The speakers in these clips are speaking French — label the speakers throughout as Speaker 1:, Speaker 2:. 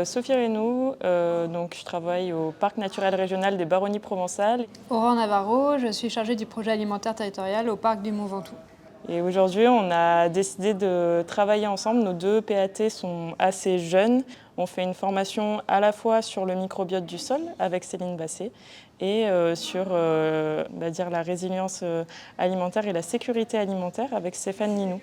Speaker 1: Sophie Reynou, donc je travaille au Parc naturel régional des Baronnies provençales.
Speaker 2: Aurore Navarro, je suis chargée du projet alimentaire territorial au Parc du Mont Ventoux.
Speaker 1: Et aujourd'hui, on a décidé de travailler ensemble. Nos deux PAT sont assez jeunes. On fait une formation à la fois sur le microbiote du sol avec Céline Basset et sur la résilience alimentaire et la sécurité alimentaire avec Stéphane Linou.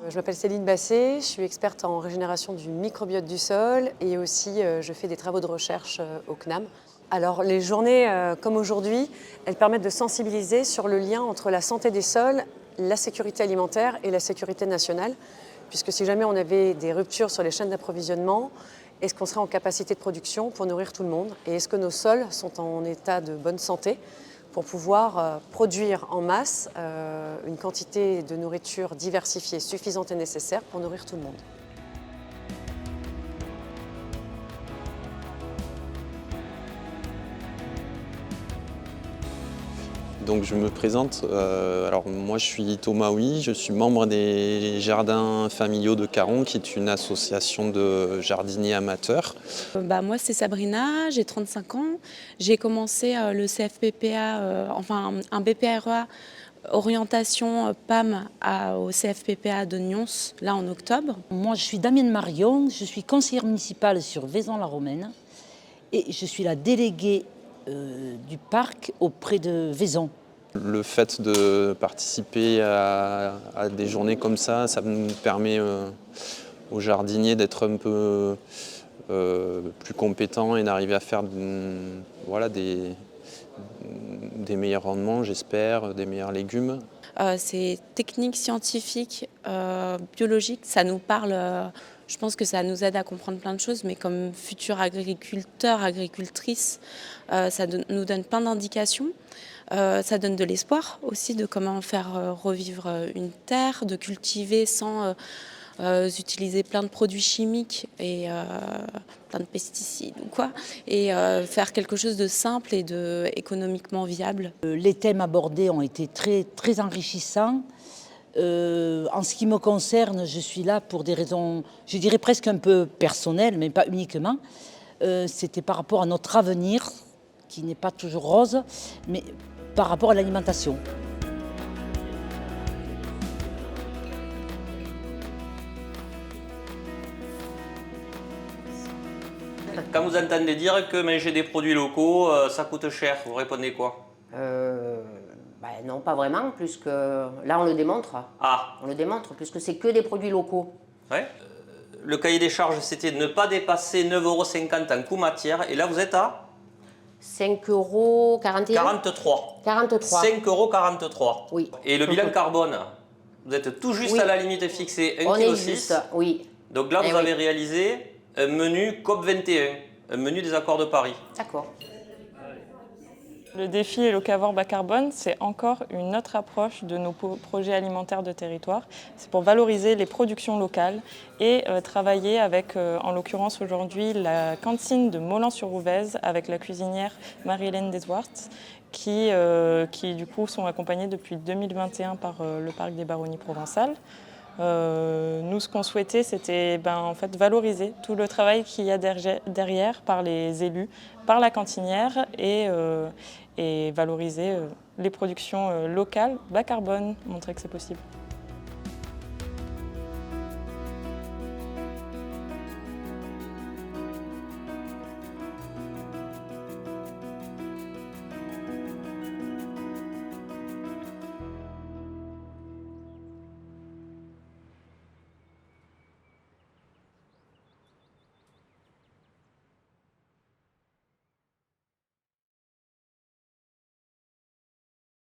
Speaker 3: Je m'appelle Céline Basset, je suis experte en régénération du microbiote du sol et aussi je fais des travaux de recherche au CNAM. Alors les journées comme aujourd'hui, elles permettent de sensibiliser sur le lien entre la santé des sols, la sécurité alimentaire et la sécurité nationale. Puisque si jamais on avait des ruptures sur les chaînes d'approvisionnement, est-ce qu'on serait en capacité de production pour nourrir tout le monde? Et est-ce que nos sols sont en état de bonne santé pour pouvoir produire en masse une quantité de nourriture diversifiée, suffisante et nécessaire pour nourrir tout le monde.
Speaker 4: Donc je me présente, alors moi je suis Thomas Houy, je suis membre des Jardins familiaux de Caron, qui est une association de jardiniers amateurs.
Speaker 5: Moi c'est Sabrina, j'ai 35 ans, j'ai commencé le CFPPA, un BPREA orientation PAM au CFPPA de Nyons, là en octobre.
Speaker 6: Moi je suis Damienne Marion, je suis conseillère municipale sur Vaison-la-Romaine et je suis la déléguée du parc auprès de Vaison.
Speaker 4: Le fait de participer à des journées comme ça me permet aux jardiniers d'être un peu plus compétents et d'arriver à faire des meilleurs rendements, j'espère, des meilleurs légumes.
Speaker 5: Ces techniques scientifiques, biologiques, ça nous parle. Je pense que ça nous aide à comprendre plein de choses, mais comme futurs agriculteurs, agricultrices, ça nous donne plein d'indications. Ça donne de l'espoir aussi de comment faire revivre une terre, de cultiver sans utiliser plein de produits chimiques et plein de pesticides ou quoi, et faire quelque chose de simple et de économiquement viable.
Speaker 6: Les thèmes abordés ont été très, très enrichissants. En ce qui me concerne, je suis là pour des raisons, je dirais presque un peu personnelles, mais pas uniquement. C'était par rapport à notre avenir, qui n'est pas toujours rose, mais par rapport à l'alimentation.
Speaker 7: Quand vous entendez dire que manger des produits locaux, ça coûte cher, vous répondez quoi?
Speaker 8: Non, pas vraiment, puisque là on le démontre.
Speaker 7: Ah.
Speaker 8: On le démontre, puisque c'est que des produits locaux.
Speaker 7: Ouais. Le cahier des charges, c'était ne pas dépasser 9,50 € en coût matière, et là vous êtes à
Speaker 8: 5,41 €.
Speaker 7: 43.
Speaker 8: 43.
Speaker 7: 5,43 €.
Speaker 8: Oui.
Speaker 7: Et le bilan carbone, vous êtes tout juste à la limite fixée, 1,6 kg.
Speaker 8: On est juste, oui.
Speaker 7: Donc là, vous avez réalisé un menu COP21, un menu des accords de Paris.
Speaker 8: D'accord.
Speaker 1: Le défi Locavore bas carbone, c'est encore une autre approche de nos projets alimentaires de territoire. C'est pour valoriser les productions locales et travailler avec, en l'occurrence aujourd'hui, la cantine de Mollans-sur-Ouvèze avec la cuisinière Marie-Hélène Deswart, qui du coup sont accompagnées depuis 2021 par le Parc des Baronnies provençales. Nous, ce qu'on souhaitait, c'était valoriser tout le travail qu'il y a derrière par les élus, par la cantinière et valoriser les productions locales bas carbone, montrer que c'est possible.